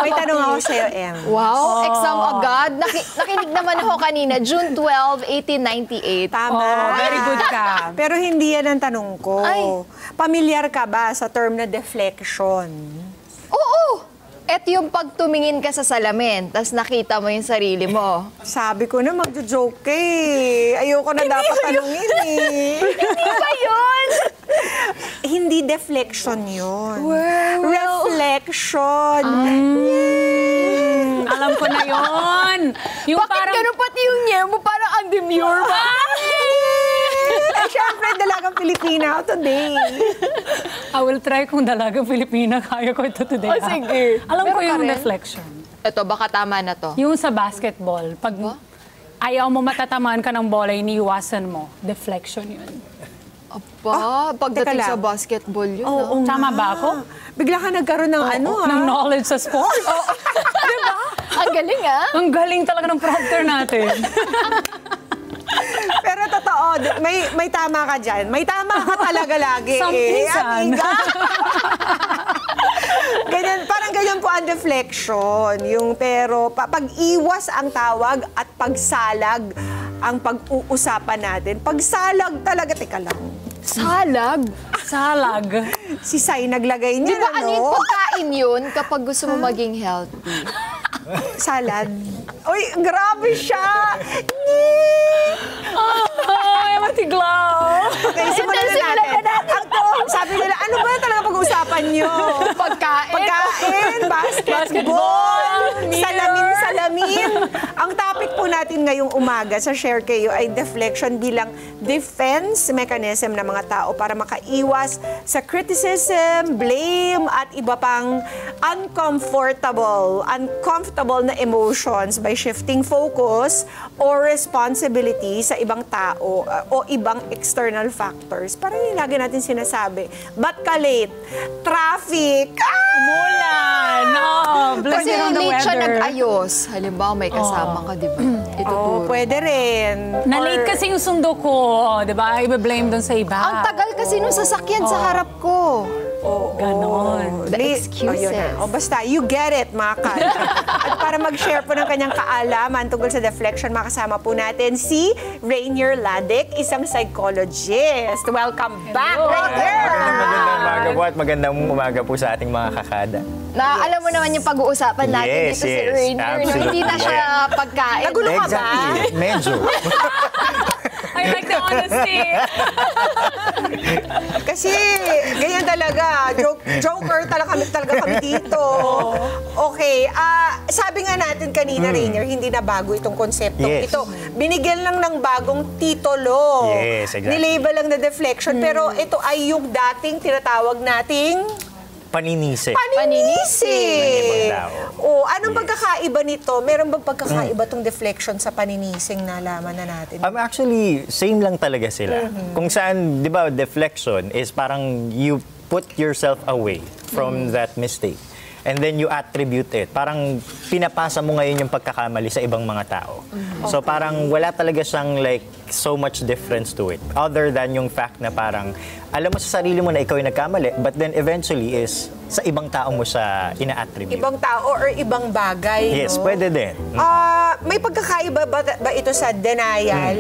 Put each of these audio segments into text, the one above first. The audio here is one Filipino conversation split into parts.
May tanong ako sa'yo, Em. Wow, exam agad. Nakinig naman ako kanina, June 12, 1898. Tama. Very good ka. Pero hindi yan ang tanong ko. Ay. Pamilyar ka ba sa term na deflection? Oo! Et yung pagtumingin ka sa salamin, tas nakita mo yung sarili mo. Sabi ko na magjo-joke ka eh. Ayoko na dapat tanungin eh. Hindi ba yun? Hindi deflection yun. Well. Reflection. Alam ko na yun. Yung Bakit parang... ganun pati yung niya mo? Parang undemure ba? Eh, syempre, dalagang Pilipina ako today. I will try kung dalagang Pilipina. Kaya ko ito today. Oh, sige. Alam ko Meron ka yung rin? deflection. Ito, baka tama na to. Yung sa basketball, pag ayaw mo matatamaan ka ng bola, iniiwasan mo. Deflection yun. Apa, pagdating teka sa lang. basketball yun. Oo nga. Tama ba ako? Bigla ka nagkaroon ng Ng knowledge sa sport. Diba? Ang galing ah. Ang galing talaga ng prompter natin. Pero totoo, may tama ka dyan. May tama ka talaga lagi. Sampisan. Amiga. Ganyan, parang ganyan po ang deflection. Yung pero pag-iwas ang tawag at pagsalag ang pag-uusapan natin. Pagsalag talaga, teka lang. Salag. Salag. Si Sai naglagay niya, Di ba ano yung ano? pagkain yun kapag gusto mo maging healthy? Salad. Uy, grabe siya! Ay, matiglaw. Okay, simulan na natin. Sabi nila, ano ba talaga pag-uusapan nyo? Pagkain. Pagkain, basketball, salamin. Ang topic po natin ngayong umaga sa Share Kayo ay deflection bilang defense mechanism ng mga tao para makaiwas sa criticism, blame, at iba pang uncomfortable na emotions by shifting focus or responsibility sa ibang tao o ibang external factors. Parang yung lagi natin sinasabi, ba't ka late? Traffic! Umulan. No, blame Kasi it on the late siya weather. nag-ayos. Halimbawa, may kasama ka, di ba? Ituturo. Pwede rin. Na-late Or- kasi yung sundo ko, di ba? Ibe-blame doon sa iba. Ang tagal kasi nung sasakyan sa harap ko. Ganon. The Late. excuses. Yun na. Basta, you get it, mga kal. At para mag-share po ng kanyang kaalaman tungkol sa deflection, makasama po natin si Rainier Ladek, isang psychologist. Welcome back, Rainier! Magandang umaga po at magandang umaga po sa ating mga kakada. Na alam mo naman yung pag-uusapan natin Yes, dito si yes. Rainier. Absolutely, Hindi na siya yeah. pagkain. Nagulo ka ba? Exactly. Medyo. I like the honesty. Kasi, ganyan talaga. Joker talaga kami dito. Okay. Sabi nga natin kanina, Rainier, hindi na bago itong konsepto. Yes. Ito, binigyan lang ng bagong titulo. Yes, exactly. Nilabel lang na deflection. Pero ito ay yung dating tinatawag nating Paninisi. paninisi. Ng ibang tao. O, anong pagkakaiba nito? Meron bang pagkakaiba tong deflection sa paninising na nalaman na natin? Actually, same lang talaga sila. Kung saan, di ba, deflection is parang you put yourself away from that mistake. And then you attribute it. Parang pinapasa mo ngayon yung pagkakamali sa ibang mga tao. So parang wala talaga siyang like so much difference to it. Other than yung fact na parang alam mo sa sarili mo na ikaw yung nagkamali, but then eventually is sa ibang tao mo siya ina-attribute. Ibang tao or ibang bagay, Yes, no? pwede din. May pagkakaiba ba ito sa denial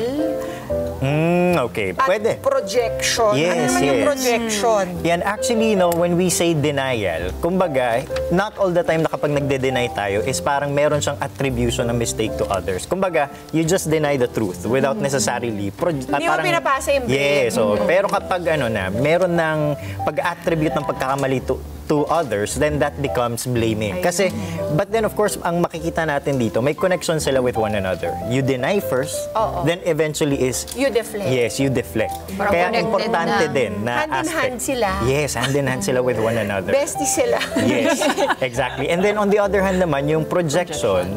Okay, at pwede. projection? Ano Yes, naman yung yes. projection? Yan, actually, when we say denial, kumbaga, not all the time na kapag nagde-deny tayo is parang meron siyang attribution ng mistake to others. Kumbaga, you just deny the truth without necessarily... Hindi mo pinapasa yung blame. Yes, pero kapag meron ng pag-attribute ng pagkakamali to others, then that becomes blaming. Kasi, but then of course, ang makikita natin dito, may connection sila with one another. You deny first, then eventually is... You deflect. Yes, you deflect. Parang Kaya connected importante na. din na Hand in aspect. hand sila. Yes, hand in hand sila with one another. Bestie sila. Yes, exactly. And then on the other hand naman, yung projection,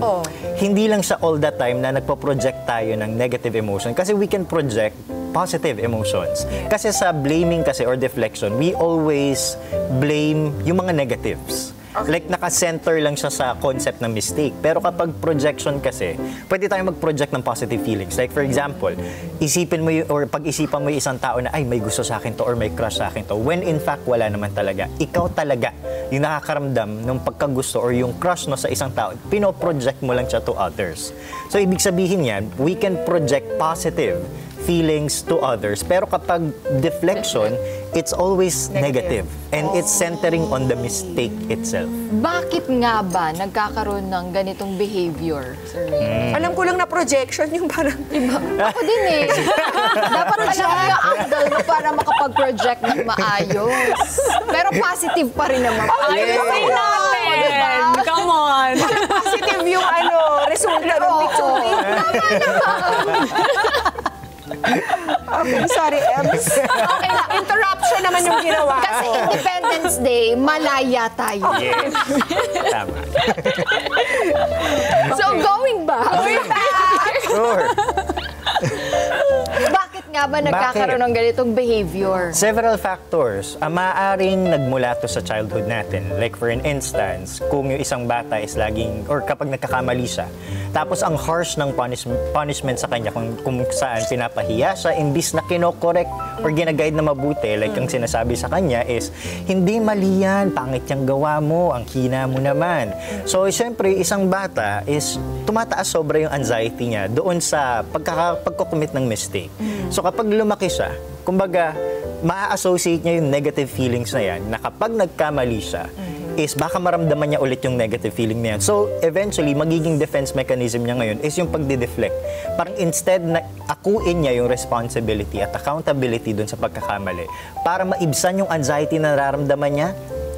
hindi lang sa all the time na nagpo-project tayo ng negative emotion. Kasi we can project positive emotions. Kasi sa blaming kasi or deflection, we always blame yung mga negatives. Like, naka-center lang siya sa concept ng mistake. Pero kapag projection kasi, pwede tayong mag-project ng positive feelings. Like, for example, isipin mo or pag-isipan mo yung isang tao na, ay, may gusto sa akin to or may crush sa akin to. When in fact, wala naman talaga. Ikaw talaga yung nakakaramdam ng pagkagusto or yung crush no sa isang tao. Pino-project mo lang siya to others. So, ibig sabihin yan, we can project positive feelings to others. Pero kapag deflection, it's always negative. And it's centering on the mistake itself. Bakit nga ba nagkakaroon ng ganitong behavior, Sir Ray? Alam ko lang na projection yung parang... Ako din eh. Dapat alam mo yung angle mo para makapag-project ng maayos. Pero positive pa rin naman. Ayusin natin! Come on! Positive yung resulta ng picture. Okay, sorry, Ems. Okay na, interruption naman yung ginawa Kasi ko. Independence Day, malaya tayo. Yes. Tama. So, going back. Sure. Bakit nga ba nagkakaroon ng ganitong behavior? Several factors. Maaaring nagmula to sa childhood natin. Like for an instance, kung yung isang bata is laging, or kapag nagkakamali siya, tapos ang harsh ng punishment sa kanya kung saan pinapahiya siya, imbis na kinokorek or ginaguide na mabuti, like ang sinasabi sa kanya is, hindi mali yan, pangit yung gawa mo, ang hina mo naman. So, syempre, isang bata is tumataas sobra yung anxiety niya doon sa pagko-commit ng mistake. So, kapag lumaki siya, kumbaga, maa-associate niya yung negative feelings na yan, na kapag nagkamali siya, is baka maramdaman niya ulit yung negative feeling na yan. So, eventually, magiging defense mechanism niya ngayon is yung pagde-deflect. Parang instead na akuin niya yung responsibility at accountability dun sa pagkakamali, para maibsan yung anxiety na nararamdaman niya,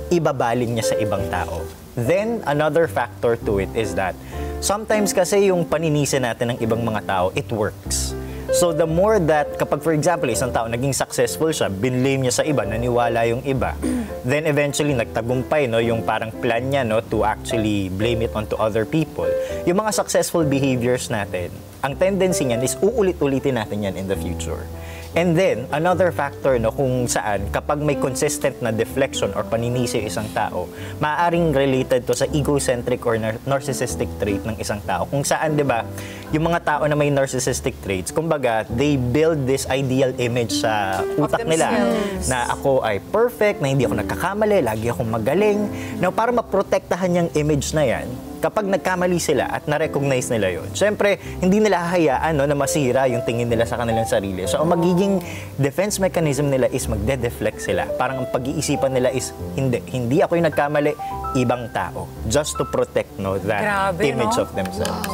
ibabaling niya sa ibang tao. Then, another factor to it is that sometimes kasi yung paninisi natin ng ibang mga tao, it works. So the more that, kapag for example, isang tao naging successful siya, binlame niya sa iba, naniwala yung iba, then eventually nagtagumpay, no, yung parang plan niya, no, to actually blame it onto other people. Yung mga successful behaviors natin, ang tendency niyan is uulit-ulitin natin yan in the future. And then, another factor, no, kung saan, kapag may consistent na deflection or paninisi isang tao, maaaring related to sa egocentric or narcissistic trait ng isang tao. Kung saan, di ba, yung mga tao na may narcissistic traits, kumbaga, they build this ideal image sa utak nila. Na ako ay perfect, na hindi ako nagkakamali, lagi akong magaling. Now, para maprotektahan yung image na yan, kapag nagkamali sila at na-recognize nila yun, syempre, hindi nila hahayaan, no, na masira yung tingin nila sa kanilang sarili. So, ang magiging defense mechanism nila is magde-deflect sila. Parang ang pag-iisipan nila is, hindi ako yung nagkamali, ibang tao. Just to protect, no, that Grabe, image no? of themselves.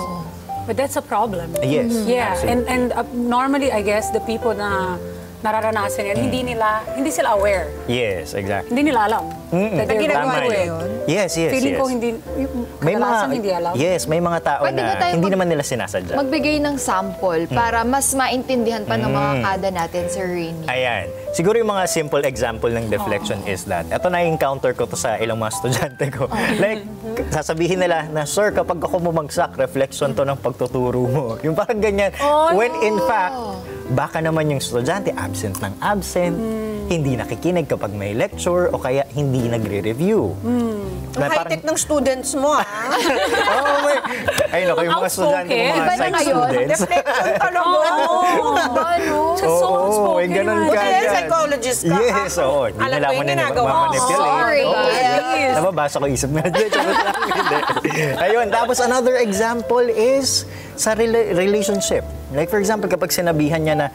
But that's a problem. Yes. Yeah, absolutely. and normally, I guess, the people na nararanasan yan, hindi sila aware. Yes, exactly. Hindi nila alam. That they're ginagawa going nila through it. yun? Yes, yes, Feeling yes. ko kadalasan hindi alam. Yes, may mga tao Pwede ba na tayo hindi naman nila sinasadya. Magbigay ng sample para mas maintindihan pa ng mga kada natin, Sir Rainy. Ayan. Siguro yung mga simple example ng deflection is that, ito na-encounter ko to sa ilang mga estudyante ko. Like, sasabihin nila na, sir, kapag ako bumagsak, reflection to ng pagtuturo mo. Yung parang ganyan. When in fact, baka naman yung estudyante absent ng absent, hindi nakikinig kapag may lecture, o kaya hindi nagre-review. Ang high-tech ng students mo, ha? Ay, naku, yung mga estudyante ko, mga Iba na psych ngayon. students. Deflection talaga. Ano? So outspoken. may ganun naman. ka Buti na dyan. psychologist ka. Yes, oo. Hindi Alam nila ko yung ginagawa mo. manipulate. Sorry. Yes. Nababasa ko isip na. Hindi. Ayun, tapos another example is sa relationship. Like for example, kapag sinabihan niya na,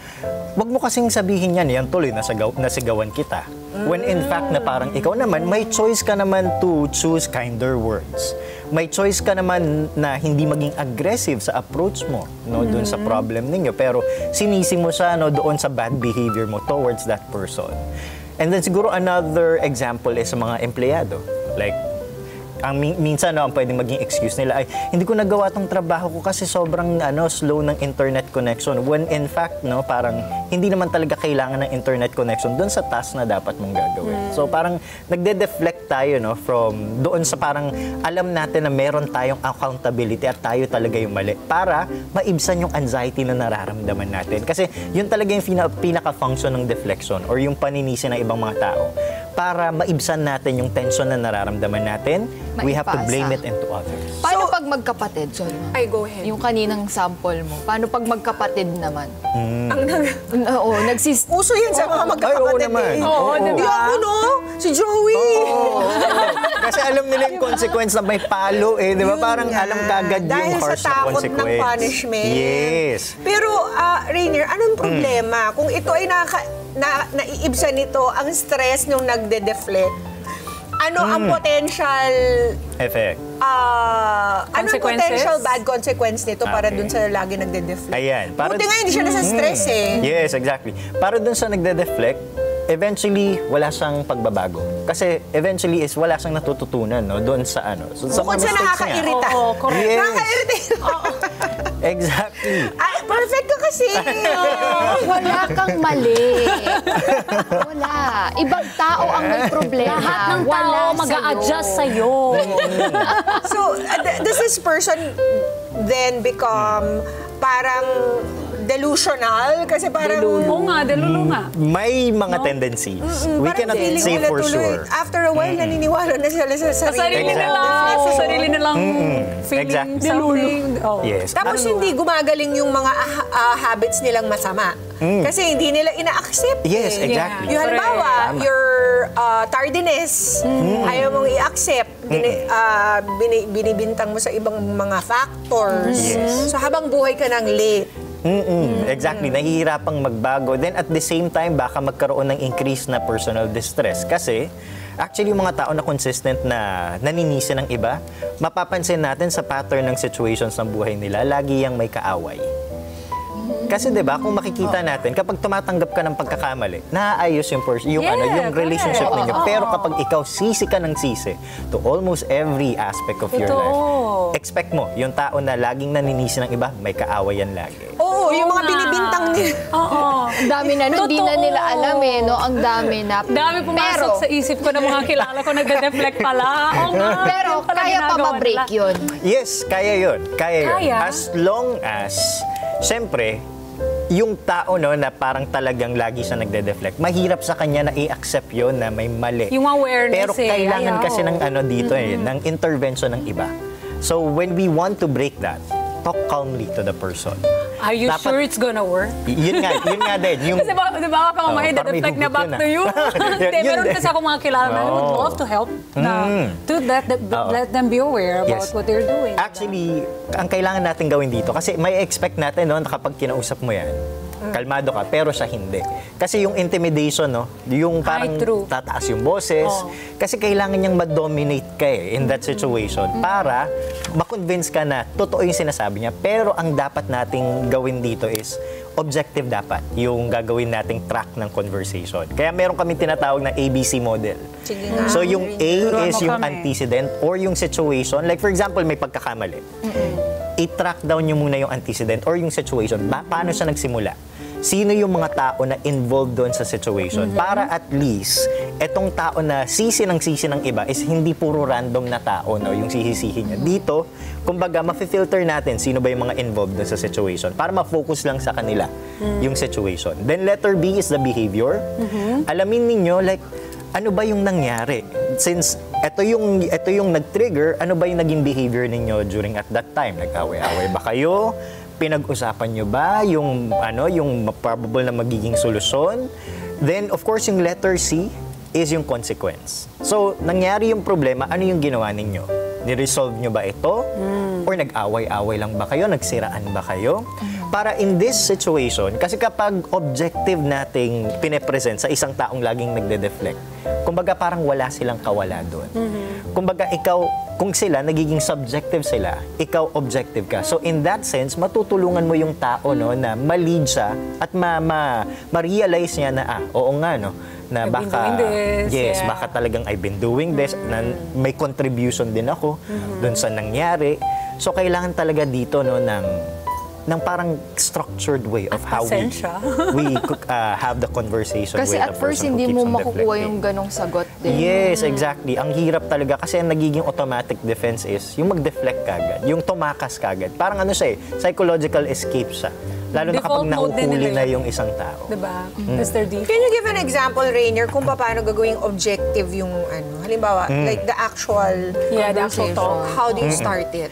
wag mo kasing sabihin yan tuloy, nasigawan kita. When in fact na parang ikaw naman, may choice ka naman to choose kinder words. May choice ka naman na hindi maging aggressive sa approach mo, no, doon sa problem ninyo. Pero sinisi mo siya, no, doon sa bad behavior mo towards that person. And then siguro another example is sa mga empleyado. Like, ang minsan no, ang pwedeng maging excuse nila ay hindi ko nagawa tong trabaho ko kasi sobrang slow ng internet connection, when in fact no, parang hindi naman talaga kailangan ng internet connection doon sa task na dapat mong gagawin. So parang nagde-deflect tayo no, from doon sa parang alam natin na meron tayong accountability at tayo talaga yung mali, para maibsan yung anxiety na nararamdaman natin. Kasi yun talaga yung pinaka-function ng deflection or yung paninisi ng ibang mga tao, para maibsan natin yung tension na nararamdaman natin, we have to Maipasa. blame it into others. Paano pag magkapatid? Sorry, ma'am. Ay, go ahead. Yung kaninang sample mo. Paano pag magkapatid naman? Ang Oo, Uso yan sa mga magkakapatid naman. eh. Oo, di Di ba? ako, no? Si Joey. Kasi alam nila yung consequence na may palo eh, di ba? Yun Parang nga. alam kagad Dahil yung sa harsh na takot ng consequence. punishment. Yes. Pero, Rainier, anong problema? Kung ito ay naiibsan nito ang stress nung nagde-deflect, ano ang potential Effect. anong Consequences? potential bad consequence nito para Okay. dun sa lagi nagde-deflect? Ayan. Buti nga hindi siya nasa stress eh. Yes, exactly. Para dun sa nagde-deflect, eventually, wala siyang pagbabago. Kasi eventually is wala siyang natututunan no, doon sa ano. So, Bukod mga sa mistakes niya. nakakairita. Oo, correct. Yes. Nakakairita. Exactly. Ay, perfect ka kasi. Wala kang mali. Wala. Ibang tao ang may problema. Lahat ng Wala tao sa'yo. mag-a-adjust sa'yo. So, does this person then become parang delusional? Kasi parang... Oo nga, delulo nga. May mga tendencies. We parang cannot feeling say nila for tuloy, sure. After a while, naniniwala na sila sa Sa sarili. sarili Exactly. nila, sa sarili nilang feeling Exactly. something. Oh. Yes. Tapos hindi gumagaling yung mga habits nilang masama. Kasi hindi nila ina-accept. Yes, eh. exactly. Yung halimbawa, Tama. your tardiness, ayaw mong i-accept, binibintang mo sa ibang mga factors. Yes. So habang buhay ka ng late, Exactly. Nahihirapang magbago. Then at the same time, baka magkaroon ng increase na personal distress. Kasi actually, yung mga tao na consistent na naninisi ng iba, mapapansin natin sa pattern ng situations ng buhay nila, lagi yang may kaaway. Kasi 'di ba, kung makikita natin kapag tumatanggap ka ng pagkakamali, naayos yung Yeah, yung relationship correct. ninyo. Pero kapag ikaw sisi ka ng sisi to almost every aspect of your Totoo. life, expect mo yung tao na laging naninisi ng iba, may kaaway yan lagi. oo, yung mga nga. binibintang nila. Oo. Ang dami na, hindi na Totoo. nila alam eh, no? Ang dami na. Dami pumasok sa isip ko ng mga kilala ko nagde-deflect pala. Oo nga. Pero yun pala kaya pa ginagawa ma-break nila. yun. Yes, kaya yun. Kaya yun. Kaya? As long as, syempre, yung tao no, na parang talagang lagi siya nagde-deflect, mahirap sa kanya na i-accept yun na may mali. Yung awareness Pero kailangan ayaw. kasi ng ano dito ng intervention ng iba. So when we want to break that, talk calmly to the person. Are you Dapat- sure it's gonna work? Yun nga din. Yung, Kasi di ba ako mamaya parang may deflect na hugot back yun, to you? Hindi, Yun meron din. kasi ako mga kilala na would Oo. love to help na to let them be aware about Yes. what they're doing. Actually, ang kailangan natin gawin dito, kasi may expect natin no, na kapag kinausap mo yan, kalmado ka, pero siya hindi. Kasi yung intimidation, no, yung parang true. tataas yung boses, Oo. kasi kailangan niyang ma-dominate ka in that situation para ma-convince ka na totoo yung sinasabi niya. Pero ang dapat nating gawin dito is objective dapat yung gagawin nating track ng conversation. Kaya meron kami tinatawag na ABC model. Sige nga. So yung A Turuan is mo yung kami. antecedent or yung situation. Like for example, may pagkakamali. I-track down nyo muna yung antecedent or yung situation. Paano siya nagsimula? Sino yung mga tao na involved doon sa situation? Para at least, etong tao na sisi ng iba is hindi puro random na tao no, yung sisisihin niya. Dito, kumbaga, mafi-filter natin sino ba yung mga involved doon sa situation para ma-focus lang sa kanila yung situation. Then letter B is the behavior. Alamin ninyo, like, ano ba yung nangyari? Since ito yung nag-trigger, ano ba yung naging behavior ninyo during at that time? Nag-away-away ba kayo? Pinag-usapan nyo ba yung probable na magiging solusyon? Then, of course, yung letter C is yung consequence. So, nangyari yung problema, ano yung ginawa ninyo? Ni-resolve nyo ba ito? Or nag-away-away lang ba kayo? Nagsiraan ba kayo? Para in this situation, kasi kapag objective nating pine-present sa isang taong laging nagde-deflect, kumbaga parang wala silang kawala doon. Kumbaga ikaw, kung sila, nagiging subjective sila, ikaw objective ka. So in that sense, matutulungan mo yung tao no, na ma-lead siya at ma-realize niya na, oo nga, no, na I've been baka, doing this, yes, yeah. baka talagang I've been doing this, na may contribution din ako doon sa nangyari. So kailangan talaga dito no, ng parang structured way of how Pasensya. we have the conversation Kasi with at the first, person who hindi keeps mo on makukuha deflecting. yung ganong sagot din. Yes, exactly. Ang hirap talaga kasi ang nagiging automatic defense is yung mag-deflect kagad, yung tumakas kagad. Parang ano siya psychological escape siya. Lalo na kapag Default mode din nahuhuli nila na yun. yung isang tao. Diba? That's their default. Can you give an example, Rainier, kung paano gagawing objective yung halimbawa, like the actual Yeah, the actual conversation. talk. How do you start it?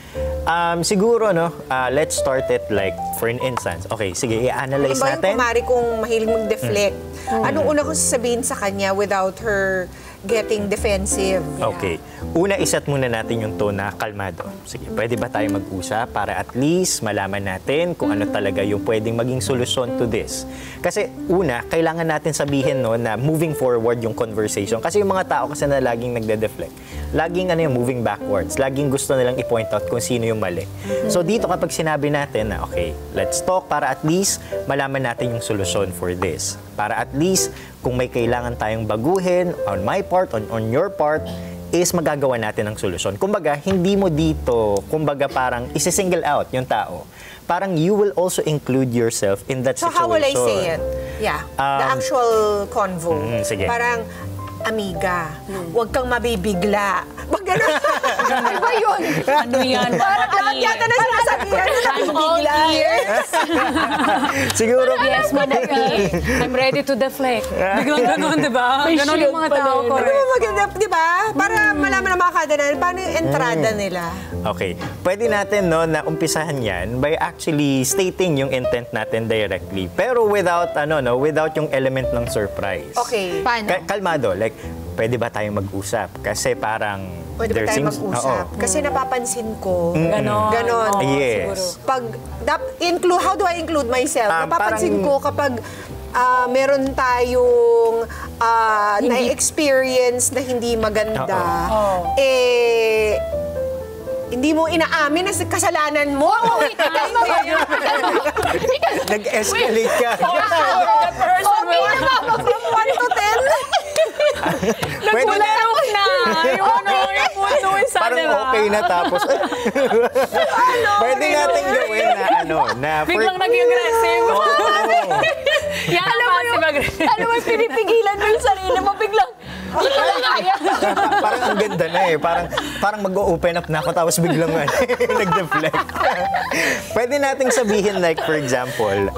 Siguro, no, let's start it like, for an instance, okay, sige, i-analyze Halimbawa yung natin. kumari kung mahilig mag-deflect, anong una kong sasabihin sa kanya without her getting defensive? Okay. Una, iset muna natin yung tone na kalmado. Sige, pwede ba tayo mag-usap para at least malaman natin kung ano talaga yung pwedeng maging solusyon to this? Kasi una, kailangan natin sabihin no, na moving forward yung conversation. Kasi yung mga tao kasi na laging nagde-deflect, laging moving backwards. Laging gusto nilang i-point out kung sino yung mali. So dito kapag sinabi natin na okay, let's talk para at least malaman natin yung solusyon for this. Para at least kung may kailangan tayong baguhin on my part, on your part, is magagawa natin ang solusyon. Kumbaga, hindi mo dito, kumbaga parang isi-single out yung tao. Parang you will also include yourself in that So situation. how will I say it? Yeah, the actual convo. Sige. Parang, amiga, huwag kang mabibigla. Wag ganun. Ano ba yun? Ano yan? Parang lahat yata na sinasabihan na nabibigla. Siguro, Yes, Manaki. I'm ready to deflect. Biglang ganun, di ba? Ganun yung mga tao, Ano correct. ba maganda, di ba? Para malaman ng mga kadanan, paano yung entrada nila? okay, pwede natin no, na umpisahan yan by actually stating yung intent natin directly. Pero without, without yung element ng surprise. Okay. Paano? Kalmado, like, pwede ba tayong mag-usap? Kasi parang, Pwede ba there tayo seems- mag-usap? Oo. Kasi napapansin ko, Ganon. Ganon. Oo, Yes. siguro. pag, how do I include myself? Napapansin parang- ko kapag meron tayong na-experience na hindi maganda, hindi mo inaamin na kasalanan mo. Nag-escalate ka. Okay na ba? From 1 to 10? Pwede na. Nagkularok na. Yung puno yung sa Parang okay na tapos. Pwede natin gawin na Biglang naging aggressive. Yan ang passive aggressive. Ano mo, pinipigilan mo yung sarili mo, biglang, hindi ko na kaya. parang ang ganda na eh. Parang mag-open up na ako tapos biglang nag-deflect. Pwede nating sabihin like for example,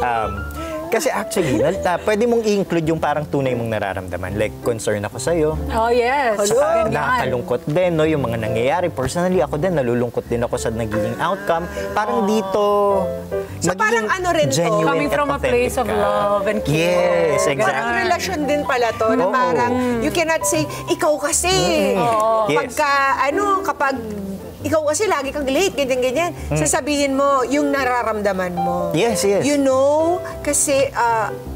kasi actually, pwede mong i-include yung parang tunay mong nararamdaman. Like, concern ako sa'yo. Oh, yes. Saka Ganyan. nakakalungkot din, no, yung mga nangyayari. Personally, ako din, nalulungkot din ako sa nagiging outcome. Parang dito, So, parang ano rin to? genuine Coming at from a place authentic of ka. love and care. Yes, exactly. Parang relasyon din pala to, na Oo. parang you cannot say, ikaw kasi. Yes. Kapag ikaw kasi lagi kang late, ganyan-ganyan. Sasabihin mo yung nararamdaman mo. Yes, yes. You know, kasi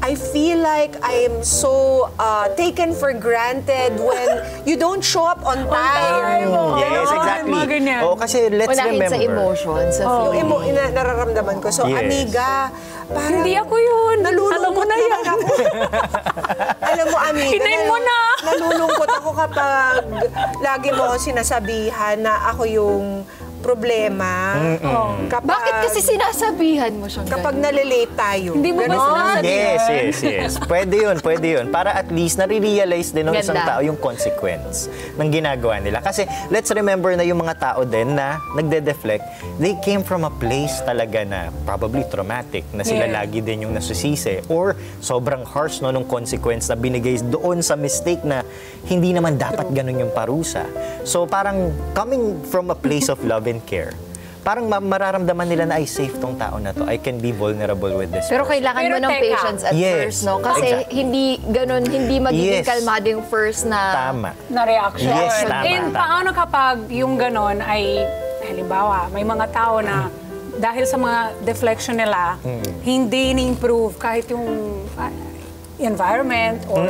I feel like I am so taken for granted when you don't show up on time. Yes, exactly. mga ganyan. Oo, kasi let's Unahin remember. sa emotions, sa Yung feelings. nararamdaman ko. So, Yes. amiga, parang Hindi ako yun. nalulungkot Alam mo na naman yan. ako. Alam mo, amiga, Hinayin mo na. nalulungkot ako kapag lagi mo ako sinasabihan na ako yung problema. Kapag, Bakit kasi sinasabihan mo siyang kapag ganun? nalilate tayo? Hindi mo ba Ganon. sinasabihan? Yes. Pwede yun. Para at least nare-realize din ng isang Ganda. tao yung consequence ng ginagawa nila. Kasi let's remember na yung mga tao din na nagde-deflect, they came from a place talaga na probably traumatic, na sila Yeah. lagi din yung nasusisi. Or sobrang harsh no, nung consequence na binigay doon sa mistake na hindi naman dapat ganun yung parusa. So parang coming from a place of love and care, parang mararamdaman nila na ay safe tong tao na to. I can be vulnerable with this Pero person. kailangan mo Pero ng teka. patience at Yes, first, no? Kasi exactly. hindi magiging Yes. kalmado yung first na... Tama. Na reaction. Yes, tama, And tama. paano kapag yung ganon ay, halimbawa, may mga tao na dahil sa mga deflection nila, hindi ni-improve kahit yung environment or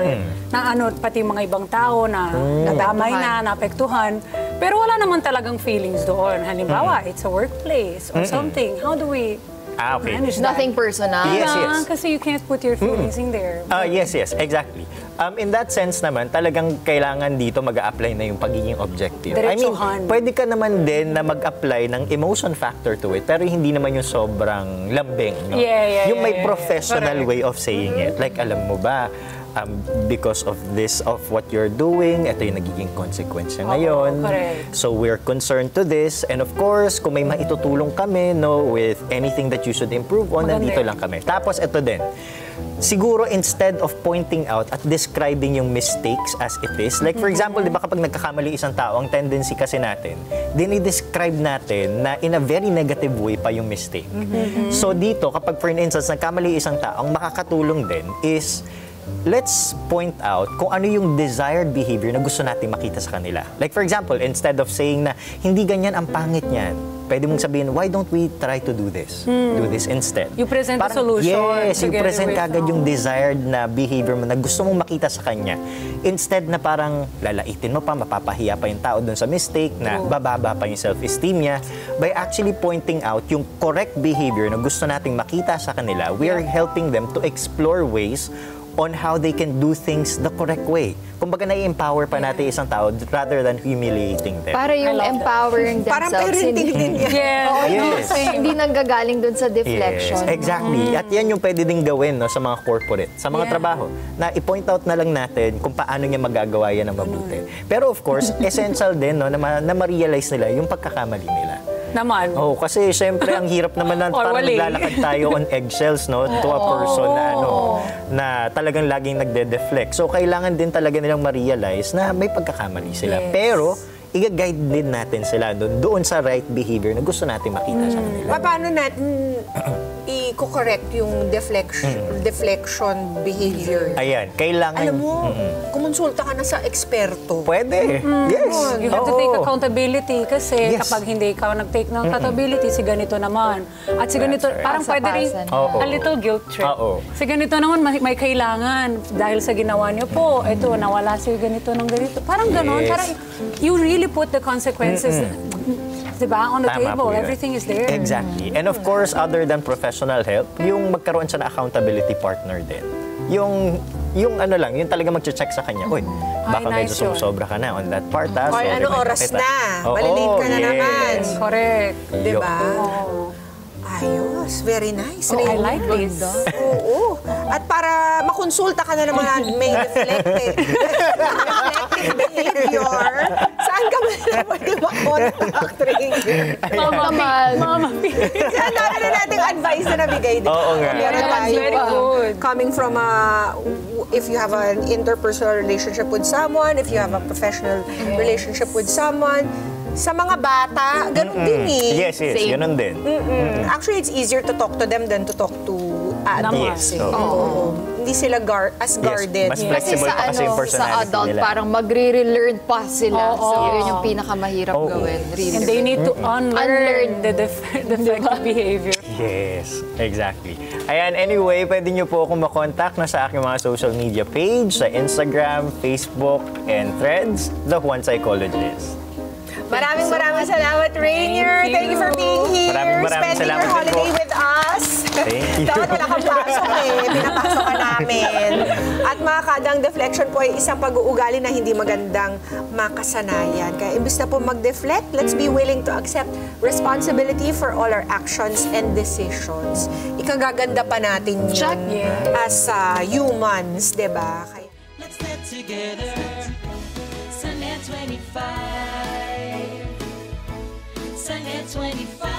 pati mga ibang tao na nadamay na, naapektuhan. Pero wala naman talagang feelings doon. Halimbawa, it's a workplace or something. How do we Okay. manage that? Nothing personal. Yes, Diba? yes. Kasi you can't put your feelings in there. Yes, exactly. In that sense naman, talagang kailangan dito mag-a-apply na yung pagiging objective. Diretsuhan. Pwede ka naman din na mag-apply ng emotion factor to it, pero hindi naman yung sobrang lambing. No? Yeah, yung may yeah. professional Correct. way of saying it. Like, alam mo ba, because of this, of what you're doing, ito yung nagiging consequence niya ngayon. correct. So we're concerned to this. And of course, kung may maitutulong kami, no, with anything that you should improve on, Maganda nandito yun. lang kami. Tapos ito din, siguro instead of pointing out at describing yung mistakes as it is, like for example, di ba kapag nagkakamali isang tao, ang tendency kasi natin, dinidescribe natin na in a very negative way pa yung mistake. So dito, kapag for instance, nagkamali isang tao, ang makakatulong din is, let's point out kung ano yung desired behavior na gusto natin makita sa kanila. Like for example, instead of saying na, hindi ganyan ang pangit niyan, pwede mong sabihin, why don't we try to do this? Do this instead. You present a solution Yes, you together present with- agad yung desired na behavior mo na gusto mong makita sa kanya. Instead na parang lalaitin mo pa, mapapahiya pa yung tao dun sa mistake, na bababa pa yung self-esteem niya. By actually pointing out yung correct behavior na gusto nating makita sa kanila, we are helping them to explore ways on how they can do things the correct way. Kumbaga, nai-empower pa natin isang tao rather than humiliating them. Para yung I love that. empowering Parang themselves. parenting din yan. Yes. Oo, Yes. hindi nanggagaling dun sa Yes, deflection. exactly. At yan yung pwede ding gawin, no, sa mga corporate, sa mga trabaho, na i-point out na lang natin kung paano niya magagawa yan ng mabuti. Pero of course, essential din, no, na ma-realize nila yung pagkakamali nila. Naman. Oh, kasi syempre ang hirap naman na Or parang wali. naglalakad tayo on eggshells, no, to a person na na talagang laging nagde-deflect. So kailangan din talaga nilang ma-realize na may pagkakamali sila. Yes. Pero i-guide din natin sila doon sa right behavior na gusto natin makita sa kanila. Paano natin i-correct yung deflection behavior? Ayan, kailangan Alam mo, kumonsulta ka na sa eksperto. pwede. Yes. You have to take Oo. accountability kasi Yes. kapag hindi ka nag-take ng accountability, si ganito naman. At si ganito, right. parang pwede rin Pasapasan. Oo. a little guilt trip. Oo. Si ganito naman, may kailangan dahil sa ginawa niyo po. Ito, nawala si ganito ng ganito. Parang ganon. Yes. Parang you really put the consequences, diba, on the Tama table. po yun. Everything is there. Exactly. And of course, other than professional help, yung magkaroon siya ng accountability partner din. Yung ano lang, yung talaga mag-check sa kanya, uy, baka Ay, medyo nice yun. sumusobra ka na on that part, ha? Or So, ano remind oras kita. na? Oo, Malilate ka na yes. naman. Correct. Diba? Oo. Ayos, very nice. Oh, I like this. Oo. At para makonsulta ka na ng mga may reflective behavior, saan ka ba na pwede makontact, Ringy? Mama, Ang dami na nating advice na nabigay din. Oo nga. Meron Naman, tayo, very good. coming from if you have an interpersonal relationship with someone, if you have a professional relationship with someone, sa mga bata, ganun din eh. Yes, Same. ganun din. Actually, it's easier to talk to them than to talk to adults. Yes, eh. oo. Oo. Hindi sila guarded. mas Kasi flexible sa pa kasi yung sa personality adult, nila. parang magre-relearn pa sila. Oo. So, yun yung pinakamahirap Oo. gawin. and they need to unlearn the defective behavior. Yes, exactly. Ayan, anyway, pwede nyo po akong makontak na sa aking mga social media page, sa Instagram, Facebook, and Threads, The Juan Psychologist. Maraming salamat, Rainier. Thank you for being here. Maraming Spending salamat your din holiday po. with us. Thank you. Dapat wala kang pasok eh. Pinapasok ka namin. At mga kadang deflection po ay isang pag-uugali na hindi magandang makasanayan. Kaya imbis na po mag-deflect, let's be willing to accept responsibility for all our actions and decisions. Ikagaganda pa natin Check. yun as humans, di ba? Kaya Let's get together. Sunday 25. Sunday 25.